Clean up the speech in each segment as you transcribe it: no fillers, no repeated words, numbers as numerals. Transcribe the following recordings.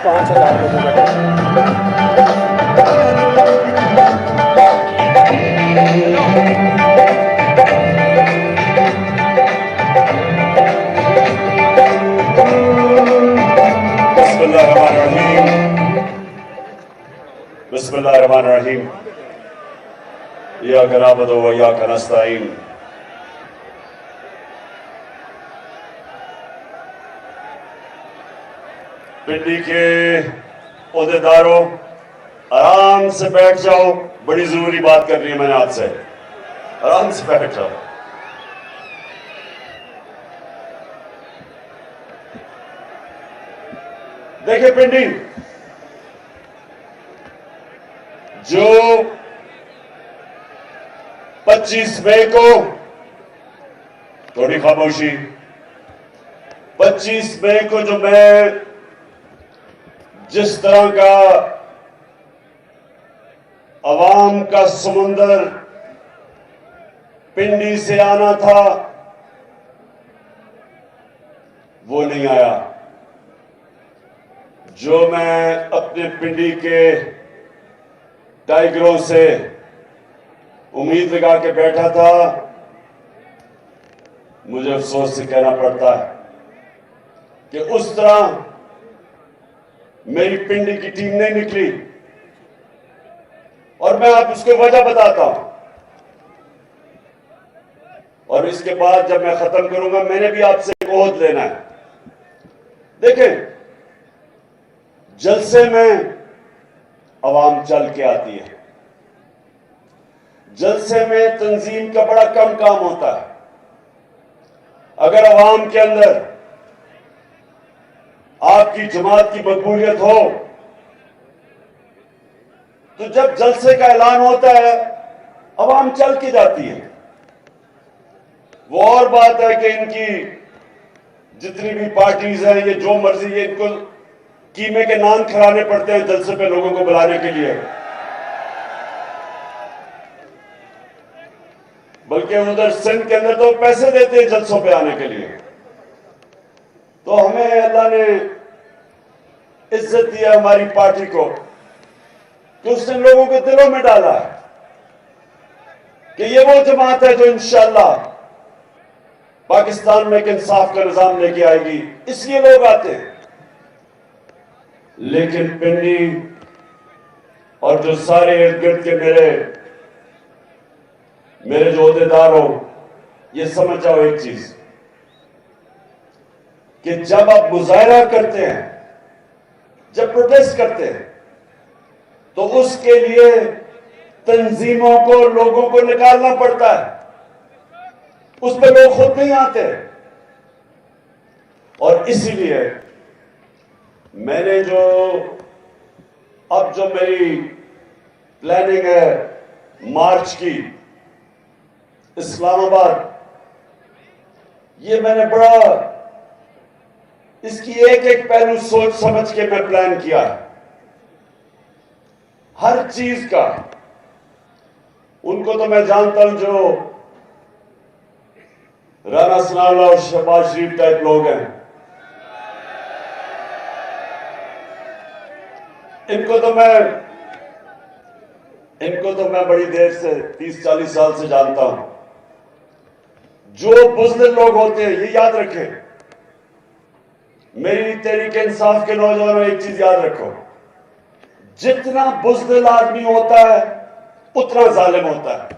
5,000 लोगों का बिस्मिल्लाहिर्रहमानिर्रहीम। इय्याका नअबुदु व इय्याका नस्तईन। पिंडी के ओहदेदारों, आराम से बैठ जाओ। बड़ी जरूरी बात करनी है मैंने आपसे। आराम से बैठ जाओ। देखिए पिंडी, जो 25 मई को, थोड़ी खामोशी, 25 मई को जो मैं जिस तरह का अवाम का समुंदर पिंडी से आना था वो नहीं आया। जो मैं अपने पिंडी के टाइगरों से उम्मीद लगा के बैठा था, मुझे अफसोस से कहना पड़ता है कि उस तरह मेरी पिंडी की टीम नहीं निकली। और मैं आप उसको वजह बताता हूं, और इसके बाद जब मैं खत्म करूंगा मैंने भी आपसे एक ओहद लेना है। देखें, जलसे में अवाम चल के आती है। जलसे में तंजीम का बड़ा कम काम होता है। अगर अवाम के अंदर आपकी जमात की मकबूलियत हो तो जब जलसे का ऐलान होता है अवाम चल के जाती है। वो और बात है कि इनकी जितनी भी पार्टीज हैं, ये जो मर्जी, ये इनको कीमे के नान खिलाने पड़ते हैं जलसे पे लोगों को बुलाने के लिए। बल्कि उधर सिंध के अंदर तो पैसे देते हैं जलसों पे आने के लिए। तो हमें अल्लाह ने इज्जत दिया हमारी पार्टी को कि उसने लोगों के दिलों में डाला है कि ये वो जमात है जो इंशाअल्लाह पाकिस्तान में एक इंसाफ का निजाम लेके आएगी। इसलिए लोग आते हैं। लेकिन पिंडी और जो सारे इर्द गिर्द के मेरे जो ओहदेदार हो, ये समझ जाओ एक चीज कि जब आप मुजाहरा करते हैं, जब प्रोटेस्ट करते हैं, तो उसके लिए तंजीमों को, लोगों को निकालना पड़ता है। उस पर लोग खुद नहीं आते। और इसीलिए मैंने अब जो मेरी प्लानिंग है मार्च की इस्लामाबाद, ये मैंने बड़ा इसकी एक एक पहलू सोच समझ के मैं प्लान किया है। हर चीज का उनको तो मैं जानता हूं जो राना सनाउल्लाह और शहबाज शरीफ टाइप लोग हैं, इनको तो मैं बड़ी देर से 30-40 साल से जानता हूं। जो बुज़दिल लोग होते हैं, ये याद रखें, मेरी तहरीक इंसाफ के नौजवानों, एक चीज याद रखो, जितना बुज़दिल आदमी होता है उतना जालिम होता है।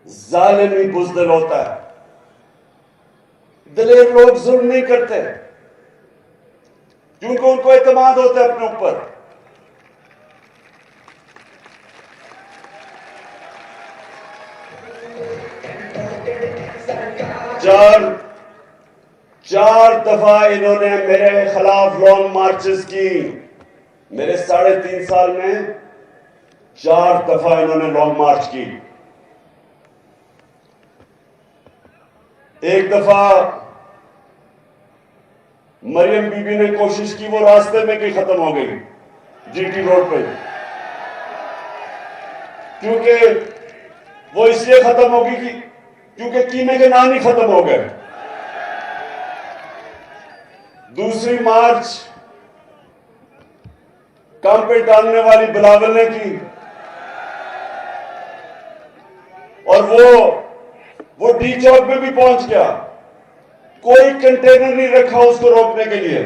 जालिम ही बुज़दिल होता है। दिलेर लोग जुल्म नहीं करते क्योंकि उनको एतमाद होता है अपने ऊपर। चार दफा इन्होंने मेरे खिलाफ लॉन्ग मार्चेस की। मेरे 3.5 साल में 4 दफा इन्होंने लॉन्ग मार्च की। एक दफा मरियम बीबी ने कोशिश की, वो रास्ते में ही खत्म हो गई जीटी रोड पे, क्योंकि वो इसलिए खत्म होगी क्योंकि कीमे के नान ही खत्म हो गए। दूसरी मार्च काम पे डालने वाली बिलावल ने की, और वो डी चौक में भी पहुंच गया। कोई कंटेनर नहीं रखा उसको रोकने के लिए,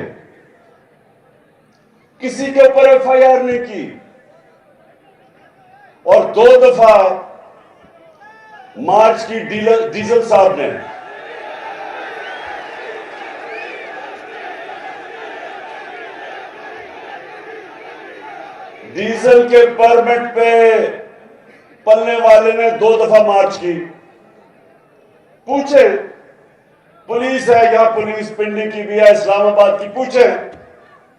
किसी के ऊपर एफआईआर नहीं की, और 2 दफा मार्च की डीजल साहब ने डीजल के परमिट पे पलने वाले ने 2 दफा मार्च की। पूछे, पुलिस है, यहां पुलिस पिंडी की भी है, इस्लामाबाद की, पूछे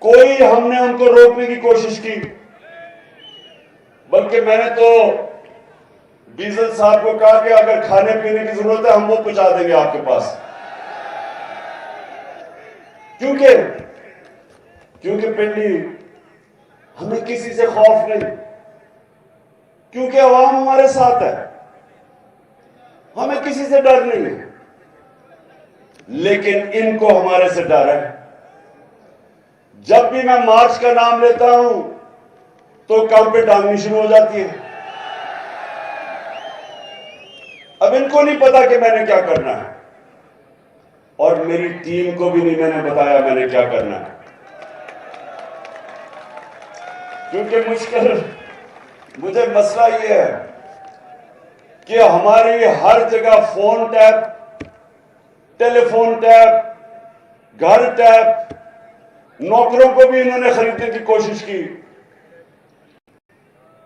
कोई हमने उनको रोकने की कोशिश की? बल्कि मैंने तो डीजल साहब को कहा कि अगर खाने पीने की जरूरत है हम वो पहुंचा देंगे आपके पास, क्योंकि पिंडी हमें किसी से खौफ नहीं, क्योंकि अवाम हमारे साथ है, हमें किसी से डर नहीं है। लेकिन इनको हमारे से डर है। जब भी मैं मार्च का नाम लेता हूं तो काम पे टांगनी शुरू हो जाती है। अब इनको नहीं पता कि मैंने क्या करना है, और मेरी टीम को भी नहीं मैंने बताया मैंने क्या करना है, क्योंकि मुझे मसला यह है कि हमारी हर जगह फोन टैप, टेलीफोन टैप, घर टैप, नौकरों को भी इन्होंने खरीदने की कोशिश की।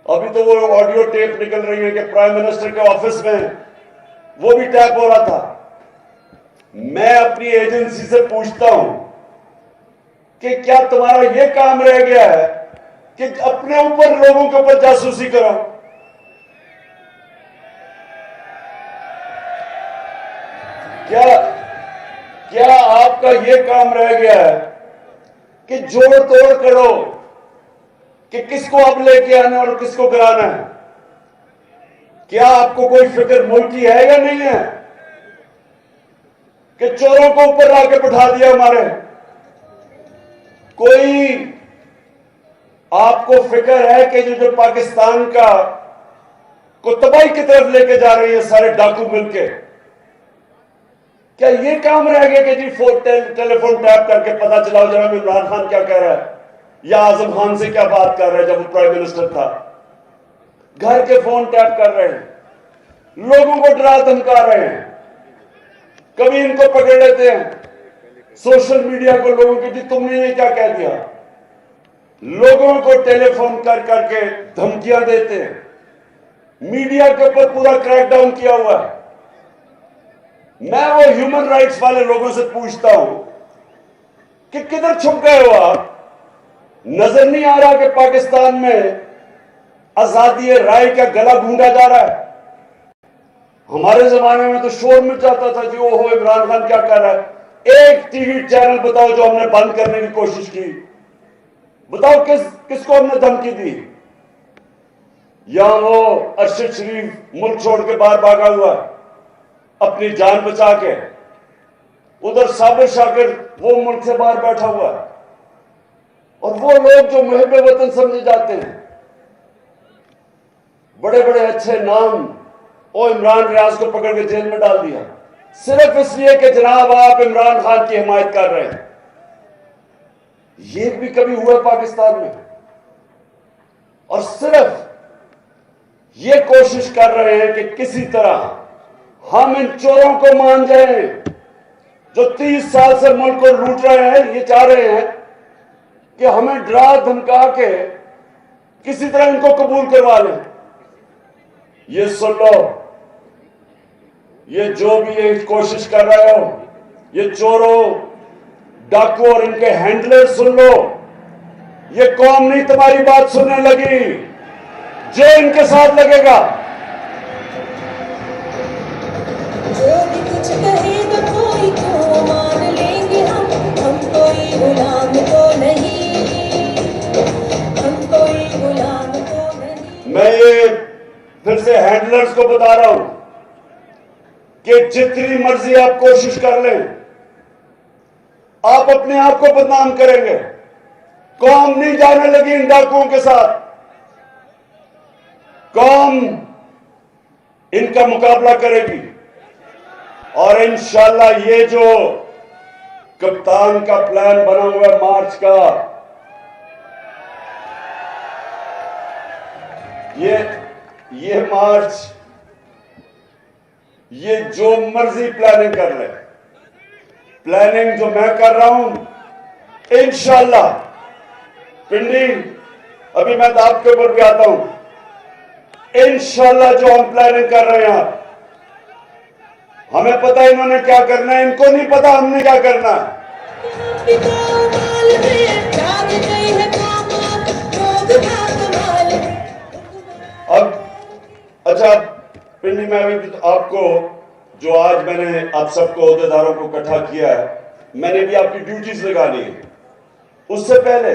अभी तो वो ऑडियो टेप निकल रही है कि प्राइम मिनिस्टर के ऑफिस में वो भी टैप हो रहा था। मैं अपनी एजेंसी से पूछता हूं कि क्या तुम्हारा यह काम रह गया है कि अपने ऊपर लोगों के ऊपर जासूसी करो? क्या आपका यह काम रह गया है कि जोड़ तोड़ करो कि किसको अब लेके आना और किसको गिराना है? क्या आपको कोई फिक्र मुल्क की है या नहीं है कि चोरों को ऊपर लाके बिठा दिया हमारे? कोई आपको फिक्र है कि जो पाकिस्तान का को तबाही की तरफ लेके जा रही है सारे डाकू मिलके? क्या ये काम रह गया कि जी टेलीफोन टैप करके पता चलाओ जरा इमरान खान क्या कह रहा है या आजम खान से क्या बात कर रहा है? जब वो प्राइम मिनिस्टर था, घर के फोन टैप कर रहे हैं, लोगों को डरा धमका रहे हैं। कभी इनको पकड़ लेते हैं सोशल मीडिया को, लोगों की जी तुमने ये क्या कह दिया, लोगों को टेलीफोन कर करके धमकियां देते हैं। मीडिया के ऊपर पूरा क्रैकडाउन किया हुआ है। मैं वो ह्यूमन राइट्स वाले लोगों से पूछता हूं कि किधर छुप गए हो आप? नजर नहीं आ रहा कि पाकिस्तान में आजादी राय का गला गूंदा जा रहा है? हमारे जमाने में तो शोर मच जाता था जी ओहो इमरान खान क्या कर रहा है। एक टीवी चैनल बताओ जो हमने बंद करने की कोशिश की? बताओ किसको हमने धमकी दी? यहां वो अरशद शरीफ मुल्क छोड़ के बाहर भागा हुआ अपनी जान बचा के, उधर साबिर शाकिर वो मुल्क से बाहर बैठा हुआ है, और वो लोग जो मुहिब वतन समझे जाते हैं, बड़े बड़े अच्छे नाम, ओ इमरान रियाज को पकड़ के जेल में डाल दिया सिर्फ इसलिए कि जनाब आप इमरान खान की हिमायत कर रहे हैं। ये भी कभी हुआ पाकिस्तान में? और सिर्फ ये कोशिश कर रहे हैं कि किसी तरह हम इन चोरों को मान जाएं जो 30 साल से मुल्क को लूट रहे हैं। ये चाह रहे हैं कि हमें डरा धमका के किसी तरह इनको कबूल करवा लें। ये सुन लो, ये जो भी ये कोशिश कर रहे हो, ये चोरों डाकू और इनके हैंडलर, सुन लो, ये कौम नहीं तुम्हारी बात सुनने लगी। जो इनके साथ लगेगा, जो भी कुछ कहेगा कोई तो मान लेंगे हम कोई गुलाम तो नहीं, हम कोई गुलाम तो नहीं। मैं ये फिर से हैंडलर्स को बता रहा हूं कि जितनी मर्जी आप कोशिश कर लें, आप अपने आप को बदनाम करेंगे। कौम नहीं जाने लगी इन डाकुओं के साथ। कौम इनका मुकाबला करेगी और इंशाल्लाह ये जो कप्तान का प्लान बना हुआ है मार्च का, ये मार्च, ये जो मर्जी प्लानिंग कर ले, प्लानिंग जो मैं कर रहा हूं इंशाल्लाह पिंडी, अभी मैं दाब के ऊपर भी आता हूं, इंशाल्लाह जो हम प्लानिंग कर रहे हैं, हमें पता है इन्होंने क्या करना है, इनको नहीं पता हमने क्या करना है। अब अच्छा पिंडी में भी तो आपको जो आज मैंने आप सबको अहदेदारों को इकट्ठा किया है, मैंने भी आपकी ड्यूटीज लगानी है। उससे पहले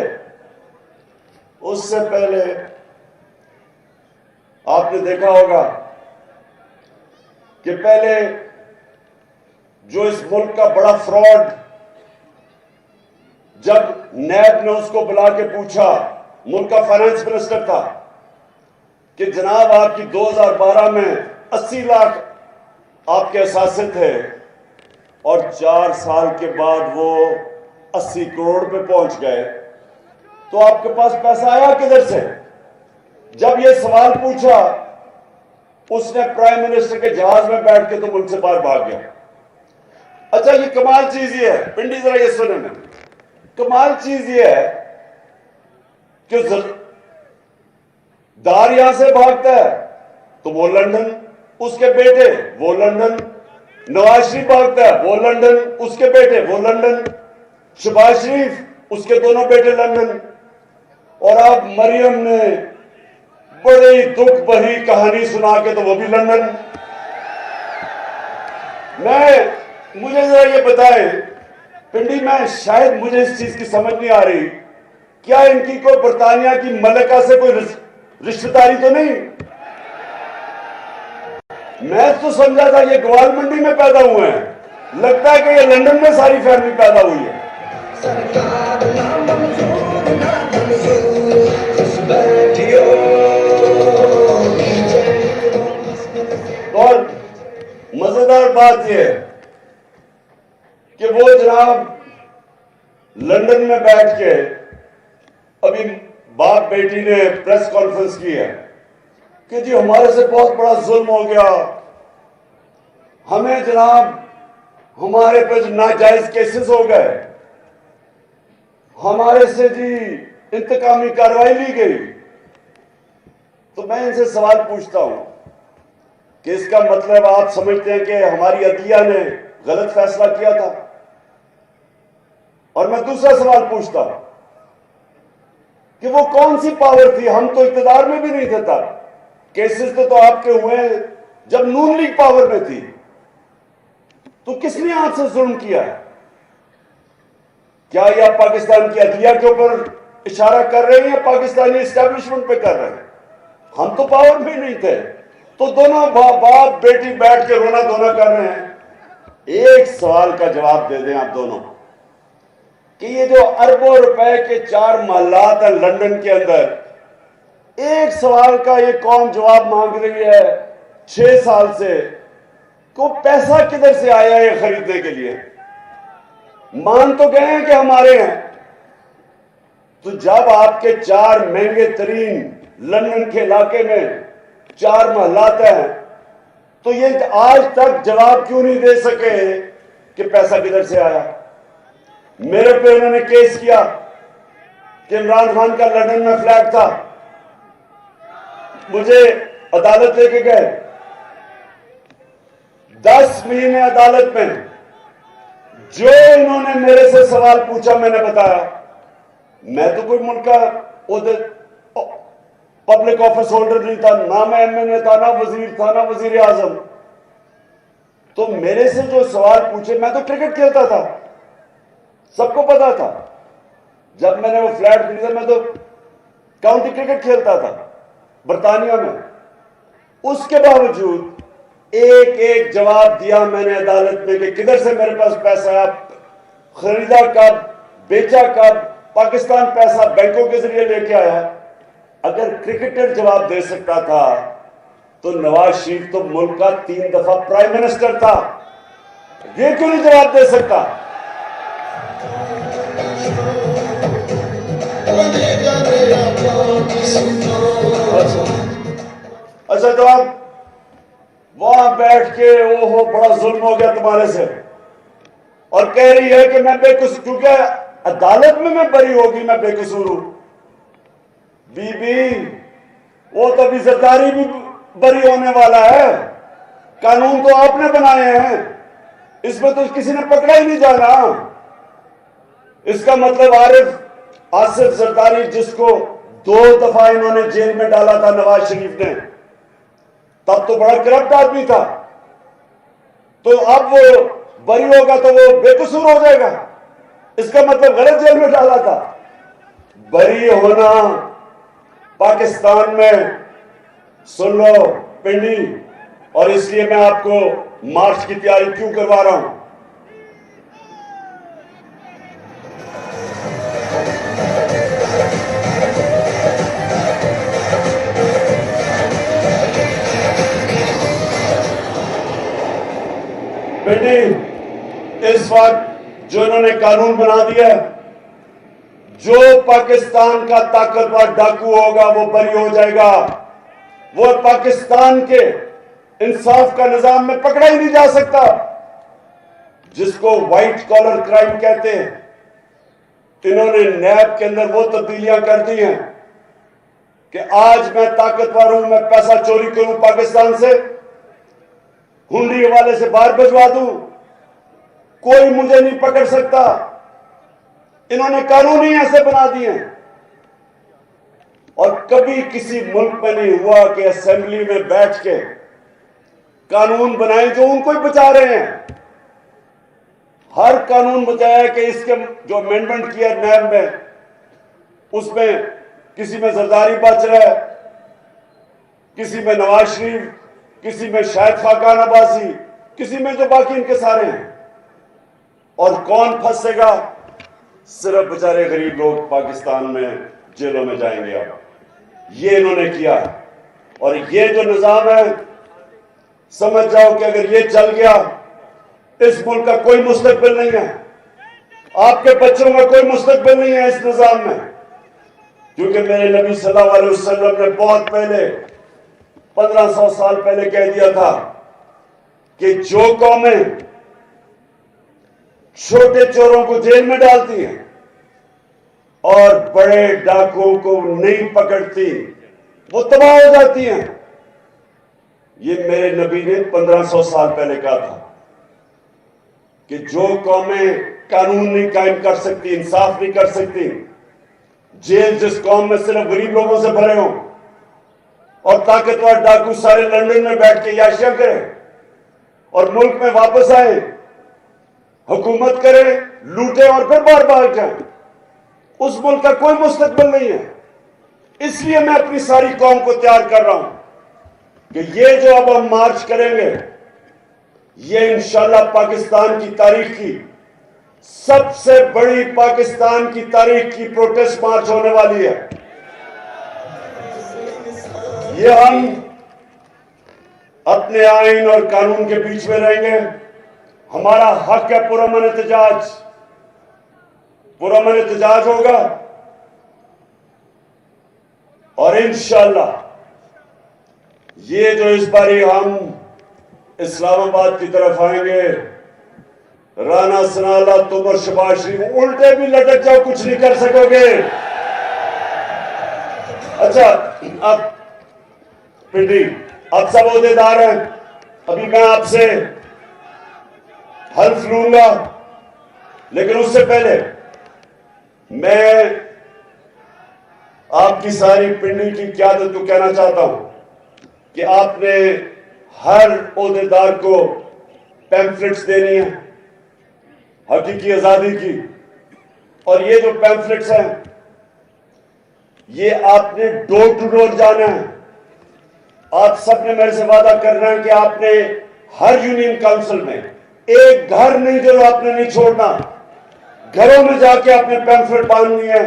आपने देखा होगा कि पहले जो इस मुल्क का बड़ा फ्रॉड, जब नैब ने उसको बुला के पूछा, मुल्क का फाइनेंस मिनिस्टर था, कि जनाब आपकी 2012 में 80 लाख आपके असासे थे और 4 साल के बाद वो 80 करोड़ पे पहुंच गए, तो आपके पास पैसा आया किधर से? जब ये सवाल पूछा, उसने प्राइम मिनिस्टर के जहाज में बैठ के तो मुल्क से बाहर भाग गया। अच्छा, ये कमाल चीज ये है पिंडी, जरा ये सुने में, कमाल चीज ये है कि दार यहां से भागता है तो वो लंदन, उसके बेटे वो लंदन, नवाज शरीफ भागता है वो लंदन, उसके बेटे वो लंदन, शहबाज शरीफ उसके दोनों बेटे लंदन, और अब मरियम ने बड़ी दुख भरी कहानी सुना के तो वो भी लंदन। मुझे जरा ये बताएं पिंडी में, शायद मुझे इस चीज की समझ नहीं आ रही, क्या इनकी कोई बरतानिया की मलिका से कोई रिश्तेदारी तो नहीं? मैं तो समझा था ये ग्वाल मंडी में पैदा हुए हैं, लगता है कि ये लंदन में सारी फैमिली पैदा हुई है। और मजेदार बात यह है कि वो जनाब लंदन में बैठ के अभी बाप बेटी ने प्रेस कॉन्फ्रेंस की है कि जी हमारे से बहुत बड़ा जुल्म हो गया, हमें जनाब हमारे पे नाजायज केसेस हो गए, हमारे से जी इंतकामी कार्रवाई ली गई। तो मैं इनसे सवाल पूछता हूं कि इसका मतलब आप समझते हैं कि हमारी अदलिया ने गलत फैसला किया था? और मैं दूसरा सवाल पूछता हूं कि वो कौन सी पावर थी? हम तो इख्तियार में भी नहीं थे तब, केसेस तो आपके हुए जब नून लीग पावर में थी। तो किसने आपसे जुल्म किया है? क्या ये आप पाकिस्तान की अदलिया के ऊपर इशारा कर रहे हैं या पाकिस्तानी एस्टेब्लिशमेंट पे कर रहे हैं? हम तो पावर में नहीं थे। तो दोनों बाप बेटी बैठ के रोना धोना कर रहे हैं। एक सवाल का जवाब दे दें आप दोनों कि ये जो अरबों रुपए के 4 महलात हैं लंदन के अंदर, एक सवाल का ये कौम जवाब मांग रही है 6 साल से, को पैसा किधर से आया ये खरीदने के लिए? मान तो गए हैं कि हमारे हैं। तो जब आपके 4 महंगे तरीन लंदन के इलाके में 4 महलात हैं, तो ये आज तक जवाब क्यों नहीं दे सके कि पैसा किधर से आया? मेरे पे उन्होंने केस किया कि इमरान खान का लंदन में फ्लैट था, मुझे अदालत लेके गए, 10 महीने अदालत में जो इन्होंने मेरे से सवाल पूछा मैंने बताया। मैं तो कोई मुल्क का पब्लिक ऑफिस होल्डर नहीं था, ना मैं एमएनए था, ना वजीर था, ना वजीर आजम। तो मेरे से जो सवाल पूछे, मैं तो क्रिकेट खेलता था, सबको पता था। जब मैंने वो फ्लैट खरीदा, मैं तो काउंटी क्रिकेट खेलता था बरतानिया में। उसके बावजूद एक एक जवाब दिया मैंने अदालत में कि किधर से मेरे पास पैसा आया। खरीदा कब, बेचा कब, पाकिस्तान पैसा बैंकों के जरिए लेके आया। अगर क्रिकेटर जवाब दे सकता था तो नवाज शरीफ तो मुल्क का 3 दफा प्राइम मिनिस्टर था, ये क्यों नहीं जवाब दे सकता? अच्छा तो आप वहां बैठ के ओहो बड़ा जुल्म हो गया तुम्हारे से, और कह रही है कि मैं बेकसूर, क्योंकि अदालत में मैं बरी होगी, मैं बेकसूर हूं। बीबी वो तो अभी जरदारी भी बरी होने वाला है, कानून तो आपने बनाए हैं, इसमें तो किसी ने पकड़ा ही नहीं जाना। इसका मतलब आसिफ जरदारी, जिसको 2 दफा इन्होंने जेल में डाला था नवाज शरीफ ने, तब तो बड़ा करप्ट आदमी था, तो अब वो बरी होगा तो वो बेकसूर हो जाएगा, इसका मतलब गलत जेल में डाला था। बरी होना पाकिस्तान में, सुन लो पिंडी, और इसलिए मैं आपको मार्च की तैयारी क्यों करवा रहा हूं। बेटी, इस वक्त जो इन्होंने कानून बना दिया, जो पाकिस्तान का ताकतवर डाकू होगा वो बरी हो जाएगा, वो पाकिस्तान के इंसाफ का निजाम में पकड़ा ही नहीं जा सकता, जिसको व्हाइट कॉलर क्राइम कहते हैं। इन्होंने नैब के अंदर वो तब्दीलियां कर दी हैं कि आज मैं ताकतवर हूं, मैं पैसा चोरी करूं पाकिस्तान से, हुंडी वाले से बाहर भिजवा दूं, कोई मुझे नहीं पकड़ सकता। इन्होंने कानून ही ऐसे बना दिए हैं। और कभी किसी मुल्क में नहीं हुआ कि असेंबली में बैठ के कानून बनाए जो उनको ही बचा रहे हैं। हर कानून बचाया कि इसके जो अमेंडमेंट किया नैब में, उसमें किसी में जरदारी बच रहा है, किसी में नवाज शरीफ, किसी में शायद खाकान अब्बासी, किसी में जो बाकी इनके सारे हैं। और कौन फंसेगा? सिर्फ बेचारे गरीब लोग पाकिस्तान में जेलों में जाएंगे। अब ये इन्होंने किया, और ये जो निजाम है, समझ जाओ कि अगर ये चल गया, इस मुल्क का कोई मुस्तकबिल नहीं है, आपके बच्चों का कोई मुस्तकबिल नहीं है इस निजाम में। क्योंकि मेरे नबी सल्लल्लाहु अलैहि वसल्लम ने बहुत पहले, 1500 साल पहले कह दिया था कि जो कौमें छोटे चोरों को जेल में डालती हैं और बड़े डाकुओं को नहीं पकड़ती, वो तबाह हो जाती हैं। ये मेरे नबी ने 1500 साल पहले कहा था कि जो कौमें कानून नहीं कायम कर सकती, इंसाफ नहीं कर सकती, जेल जिस कौम में सिर्फ गरीब लोगों से भरे हों और ताकतवर डाकू सारे लंदन में बैठ के याशियां करें और मुल्क में वापस आए, हुकूमत करें, लूटे और फिर बार बार जाएं, उस मुल्क का कोई मुस्तकबिल नहीं है। इसलिए मैं अपनी सारी कौम को तैयार कर रहा हूं कि ये जो अब हम मार्च करेंगे, ये इंशाल्लाह पाकिस्तान की तारीख की सबसे बड़ी, पाकिस्तान की तारीख की प्रोटेस्ट मार्च होने वाली है। ये हम अपने आइन और कानून के बीच में रहेंगे। हमारा हक है पुरअमन एहतजाज, पुरअमन एहतजाज होगा, और इंशाअल्लाह ये जो इस बारी हम इस्लामाबाद की तरफ आएंगे, राना सनाला, तुम और शहबाज शरीफ उल्टे भी लटक जाओ, कुछ नहीं कर सकोगे। अच्छा, अब पिंडी, अब सब ओहदेदार हैं, अभी मैं आपसे हल्फ लूंगा, लेकिन उससे पहले मैं आपकी सारी पिंडी की क़यादत को कहना चाहता हूं कि आपने हर ओहदेदार को पैम्फलेट्स देनी है हकीकी आजादी की, और ये जो पैम्फलेट्स हैं, ये आपने डोर टू डोर जाना है। आप सबने मेरे से वादा करना है कि आपने हर यूनियन काउंसिल में एक घर नहीं जो आपने नहीं छोड़ना, घरों में जाके अपने पैम्फलेट बांधनी है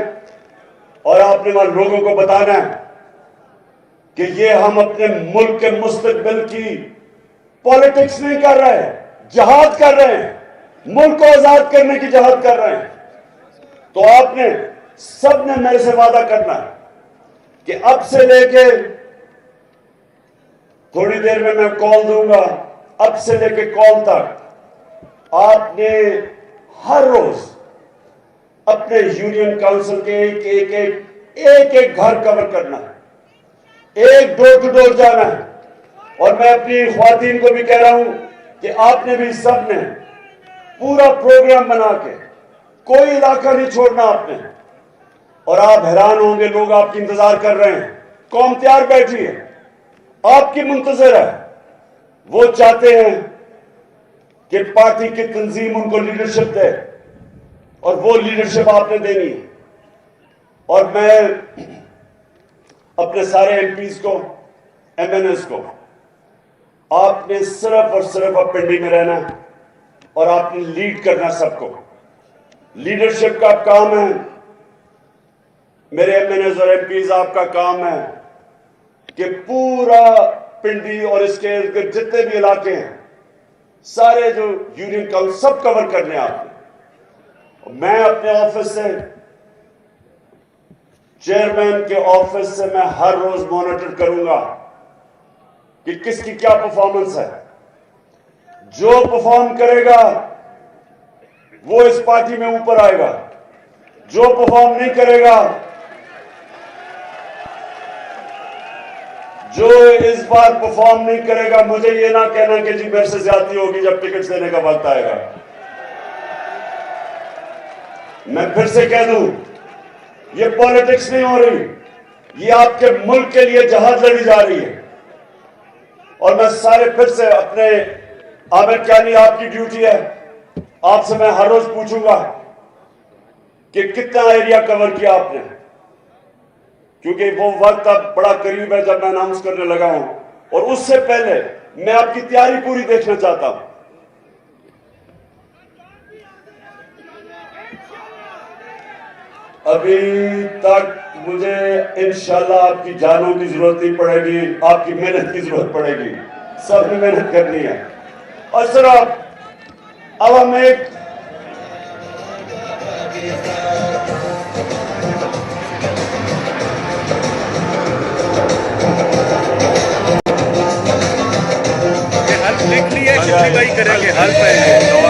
और आपने वहां लोगों को बताना है कि ये हम अपने मुल्क के मुस्तकबिल की पॉलिटिक्स नहीं कर रहे हैं, जहाद कर रहे हैं, मुल्क को आजाद करने की जहाद कर रहे हैं। तो आपने सबने मेरे से वादा करना है कि अब से लेके थोड़ी देर में मैं कॉल दूंगा, अब से लेके कॉल तक आपने हर रोज अपने यूनियन काउंसिल के एक घर कवर करना है, एक डोर टू डोर जाना है। और मैं अपनी ख्वातीन को भी कह रहा हूं कि आपने भी सबने पूरा प्रोग्राम बना के कोई इलाका नहीं छोड़ना आपने। और आप हैरान होंगे, लोग आपकी इंतजार कर रहे हैं, कौम तैयार बैठी है, आपकी मुंतजर है। वो चाहते हैं कि पार्टी की तंजीम उनको लीडरशिप दे और वो लीडरशिप आपने देनी है। और मैं अपने सारे एमपीज को, एमएनएस को, आपने सिर्फ और सिर्फ अब पिंडी में रहना है और आपने लीड करना सबको। लीडरशिप का काम है, मेरे एमएनएस और एमपीज आपका काम है कि पूरा पिंडी और इसके जितने भी इलाके हैं, सारे जो यूनियन काउंसिल सब कवर करने हैं आपने। मैं अपने ऑफिस से, चेयरमैन के ऑफिस से मैं हर रोज मॉनिटर करूंगा कि किसकी क्या परफॉर्मेंस है। जो परफॉर्म करेगा वो इस पार्टी में ऊपर आएगा, जो परफॉर्म नहीं करेगा, जो इस बार परफॉर्म नहीं करेगा, मुझे ये ना कहना कि जी मेरे से ज्यादती होगी जब टिकट देने का वक्त आएगा। मैं फिर से कह दूं, ये पॉलिटिक्स नहीं हो रही, ये आपके मुल्क के लिए जहाद लड़ी जा रही है। और मैं सारे फिर से अपने आमिर क्यानी, आपकी ड्यूटी है, आपसे मैं हर रोज पूछूंगा कि कितना एरिया कवर किया आपने, क्योंकि वो वक्त अब बड़ा करीब है जब मैं अनाउंस करने लगा हूं। और उससे पहले मैं आपकी तैयारी पूरी देखना चाहता हूं। अभी तक मुझे इंशाल्लाह आपकी जानों की जरूरत नहीं पड़ेगी, आपकी मेहनत की जरूरत पड़ेगी, सबने मेहनत करनी है। और सिर्फ अब हम एक लिख लिए, भाई करेंगे हल पहले।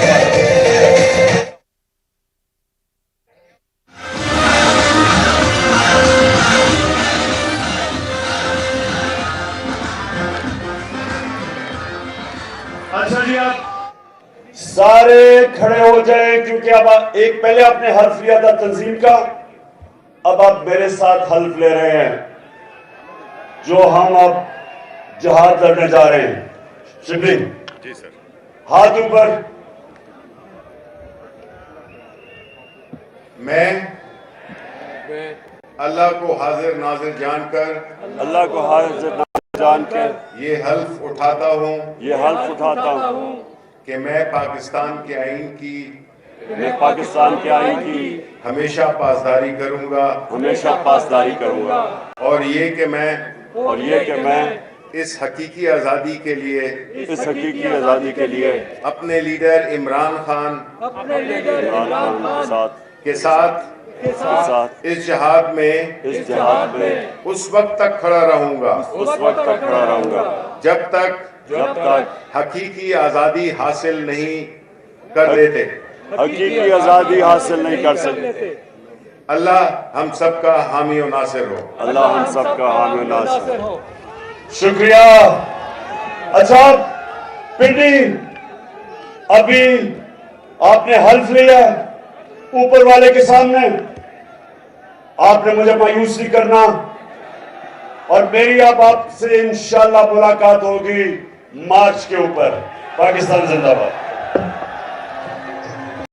अच्छा जी, आप सारे खड़े हो जाएं, क्योंकि अब एक पहले आपने हल्फ लिया था तंजीम का, अब आप मेरे साथ हल्फ ले रहे हैं, जो हम अब जहाद लड़ने जा रहे हैं। शिबली जी सर, हाथ ऊपर। मैं अल्लाह को हाजिर नाजिर जानकर, अल्लाह को हाजिर नाजिर जान के ये हल्फ उठाता हूँ ये हल्फ उठाता हूँ कि मैं पाकिस्तान के आईन की मैं पाकिस्तान के आईन की हमेशा पासदारी करूँगा, हमेशा पासदारी करूंगा। और ये कि मैं इस हकीकी आज़ादी के लिए, इस हकीकी आजादी के लिए अपने लीडर इमरान खान के साथ इस जहाद में उस वक्त तक खड़ा रहूंगा जब तक हकीकी आज़ादी हासिल नहीं कर लेते। हकीकी आजादी हासिल नहीं कर सकते। अल्लाह हम सबका हामी और नासिर हो। अल्लाह हम सबका हामी और नासिर हो। शुक्रिया। अच्छा पिंडी, अभी आपने हल्फ लिया ऊपर वाले के सामने, आपने मुझे मायूस नहीं करना और मेरी अब आपसे इंशाल्लाह मुलाकात होगी मार्च के ऊपर। पाकिस्तान जिंदाबाद।